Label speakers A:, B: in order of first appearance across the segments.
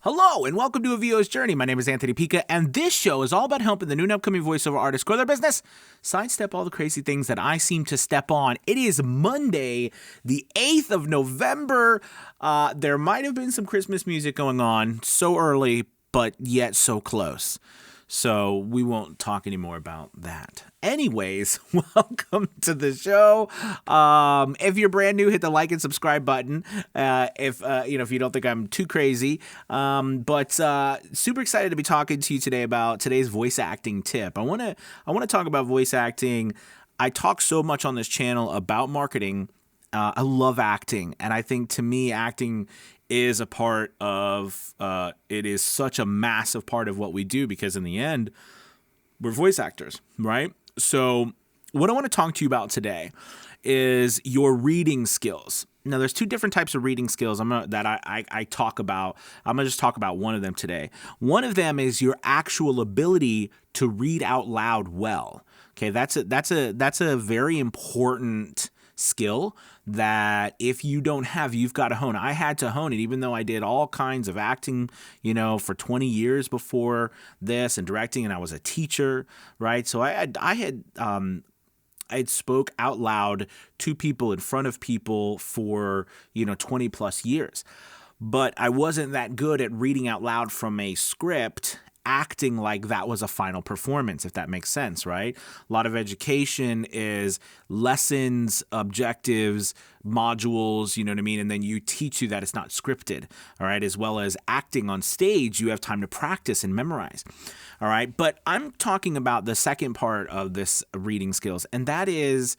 A: Hello and welcome to A VO's Journey. My name is Anthony Pica, and this show is all about helping the new and upcoming voiceover artists grow their business, sidestep all the crazy things that I seem to step on. It is Monday, the 8th of November. There might have been some Christmas music going on so early, but yet so close. So we won't talk anymore about that. Anyways, welcome to the show. If you're brand new, hit the like and subscribe button. If you don't think I'm too crazy, but super excited to be talking to you today about today's voice acting tip. I want to talk about voice acting. I talk so much on this channel about marketing. I love acting, and I think to me, acting is a part of, it is such a massive part of what we do because in the end, we're voice actors, right? So what I want to talk to you about today is your reading skills. Now, there's two different types of reading skills I talk about. I'm going to just talk about one of them today. One of them is your actual ability to read out loud well. Okay, that's a very important skill that if you don't have, you've got to hone. I had to hone it, even though I did all kinds of acting, for 20 years before this and directing, and I was a teacher, right? So I spoke out loud to people in front of people for, 20 plus years, but I wasn't that good at reading out loud from a script, acting like that was a final performance, if that makes sense, right? A lot of education is lessons, objectives, modules, you know what I mean? And then you teach you that it's not scripted, all right? As well as acting on stage, you have time to practice and memorize, all right? But I'm talking about the second part of this reading skills, and that is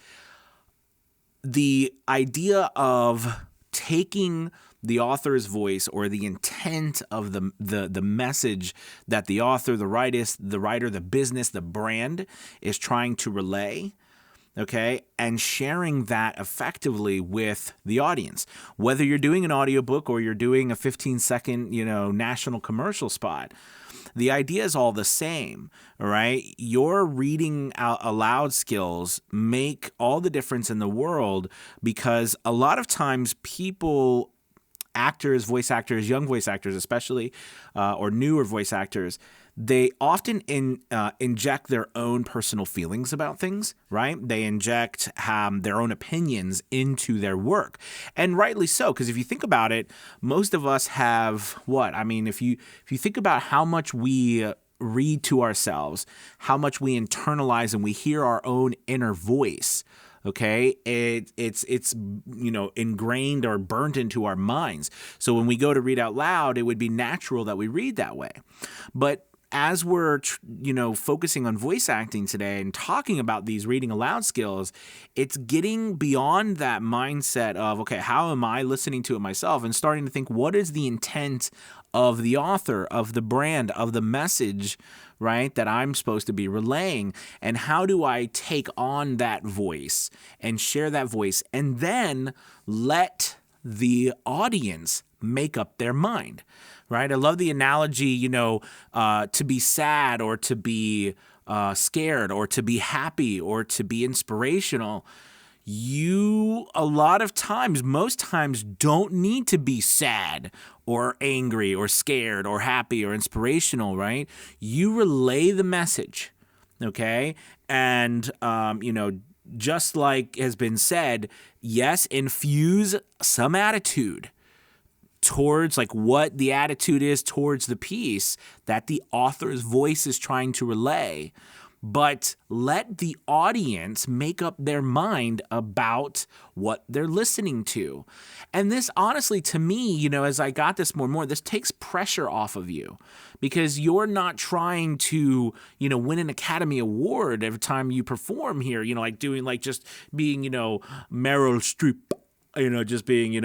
A: the idea of taking the author's voice or the intent of the message that the author, the writer, the business, the brand is trying to relay, okay, and sharing that effectively with the audience. Whether you're doing an audiobook or you're doing a 15-second, national commercial spot, the idea is all the same, all right? Your reading out aloud skills make all the difference in the world because a lot of times people, actors, voice actors, young voice actors especially, or newer voice actors, they often inject their own personal feelings about things, right? They inject their own opinions into their work. And rightly so, because if you think about it, most of us have what? I mean, if you think about how much we read to ourselves, how much we internalize and we hear our own inner voice, okay, it's ingrained or burnt into our minds. So when we go to read out loud, it would be natural that we read that way. But as we're focusing on voice acting today and talking about these reading aloud skills, it's getting beyond that mindset of, okay, how am I listening to it myself, and starting to think, what is the intent of the author, of the brand, of the message, right, that I'm supposed to be relaying, and how do I take on that voice and share that voice and then let the audience make up their mind, right? I love the analogy, to be sad or to be scared or to be happy or to be inspirational. You, a lot of times, most times, don't need to be sad or angry or scared or happy or inspirational, right? You relay the message, okay? And, just like has been said, yes, infuse some attitude towards like what the attitude is towards the piece that the author's voice is trying to relay, but let the audience make up their mind about what they're listening to. And this, honestly, to me, as I got this more and more, this takes pressure off of you because you're not trying to, win an Academy Award every time you perform here, just being, Meryl Streep, just being,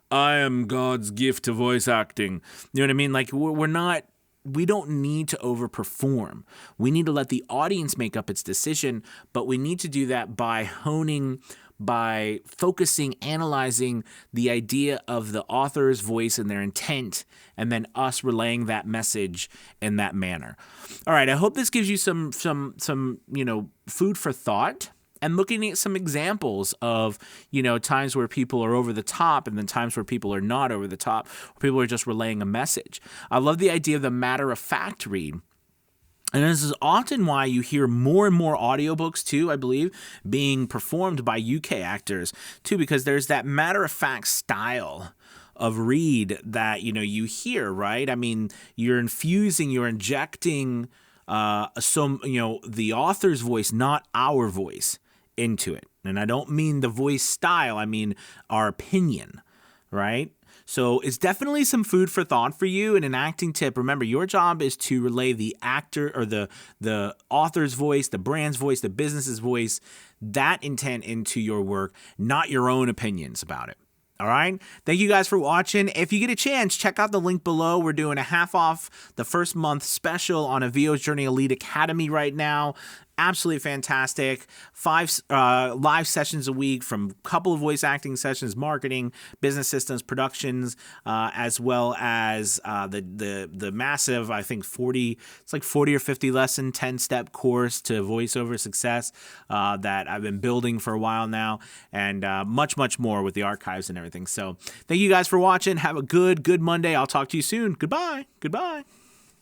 A: I am God's gift to voice acting. You know what I mean? Like, we don't need to overperform. We need to let the audience make up its decision, but we need to do that by honing, by focusing, analyzing the idea of the author's voice and their intent, and then us relaying that message in that manner. All right, I hope this gives you some food for thought. and looking at some examples of, times where people are over the top and then times where people are not over the top, where people are just relaying a message. I love the idea of the matter-of-fact read. And this is often why you hear more and more audiobooks too, I believe, being performed by UK actors too, because there's that matter-of-fact style of read that, you hear, right? I mean, you're injecting the author's voice, not our voice, into it. And I don't mean the voice style, I mean our opinion, right? So it's definitely some food for thought for you. And an acting tip, remember, your job is to relay the actor or the author's voice, the brand's voice, the business's voice, that intent into your work, not your own opinions about it. All right. Thank you guys for watching. If you get a chance, check out the link below. We're doing a half off the first month special on a VO's Journey Elite Academy right now. Absolutely fantastic. 5 live sessions a week, from a couple of voice acting sessions, marketing, business systems, productions, as well as the massive, I think 40 or 50 lesson 10-step course to voiceover success that I've been building for a while now, and much more with the archives and everything. So thank you guys for watching. Have a good Monday. I'll talk to you soon. Goodbye.